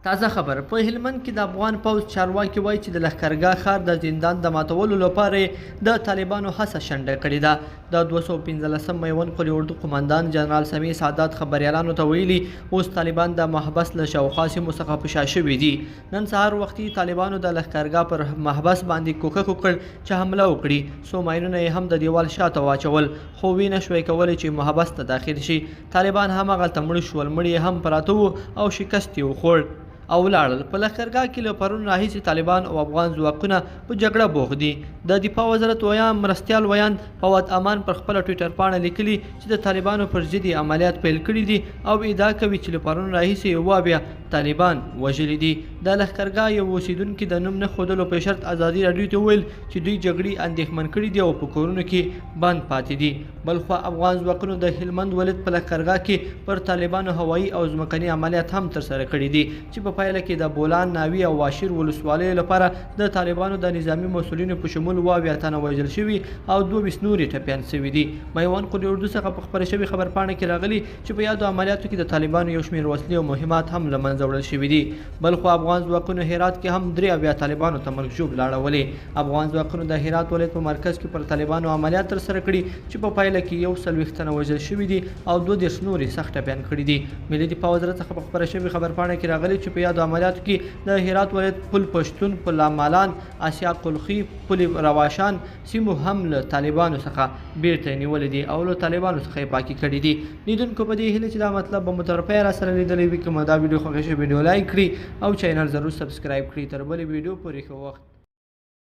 تازه خبر په هلمند کې د افغان پوځ چارواکي وایي چې د لښکرګاه ښار د زندان د ماتولو لپاره د طالبانو هڅه شنډه کړې ده. د 215 میوند قلي اردو قماندان جنرال سمیع سعادت خبریالانو ته ویلي اوس طالبان د محبس له شاوخوا سیمو څخه په شا شوي دي. نن سهار وختي طالبانو د لښکرګاه پر محبس باندې کوښښ وکړ چې حمله وکړي. څو ماینونه یې هم د دیوال شاته واچول خو وی نه شوی کولی چې محبس ته داخل شي. طالبان هماغلته مړه شول، مړي یې هم پراته وو او شکست یې وخوړ او ولاړل. په لښکرګاه کې له پرون راهیسې طالبان او افغان ځواکونه په جګړه بوخت دي. د دفاع وزارت مرستیال ویاند فواد امان پر خپله ټویټر پاڼه لیکلي چې د طالبانو پر ضد عملیات پیل کړي دي او ادعا کوي چې له پرون راهیسې بیا طالبان وژلي دي. د لښکرګاه یو اوسیدونکي د نوم نه ښودلو په شرط ازادي راډیو ته وویل چې دوی جګړې اندېښمن کړي دي او په کورونو کې بند پاتې دي. بلخوا افغان ځواکونو د هلمند ولایت په لښکرګاه کې پر طالبانو هوایي او ځمکني عملیات هم ترسره کړي دي چې په پایله کې د بولان، ناوی او واشیر ولسوالیو لپاره د طالبانو د نظامي مسؤلینو په شمول 72 تنه وژل شوي او 22 نورې ټپیان شوي دي. میوند قلي اردو څخه په خپره شوې خبرپاڼه کې راغلي چې په یادو عملیاتو کې د طالبانو یو شمېر وسلې او مهمات هم له منځه وړل شوي دي. بلخو افغان ځواکونو هرات کې هم 83 طالبانو ته مرګ ژوبله اړولې. افغان ځواکونو د هرات ولایت په مرکز کې پر طالبانو عملیات ترسره کړي چې په پایله کې 140 تنه وژل شوي دي او 22 نورې سخت ټپیان کړي دي. ملي دفاع وزارت څخه په خپره شوې خبرپاڼه کې راغلي چې په یادو عملیاتو کې د هرات ولایت پل پښتون، پل مالان، آسیا قلخي، پل رواشان سیمو هم له طالبانو څخه بیرته نیولې دي او له طالبانو څخه یې پاکي کړي دي. لیدونکو په دې هیله چې دا مطلب به مو تر پایه راسره لیدلی وي. که مو دا ویډیو خوښه شوې ویډیو لایک کړئ او چینل ضرور سبسکرایب کړئ. تر بلې ویډیو پورې ښه وخت.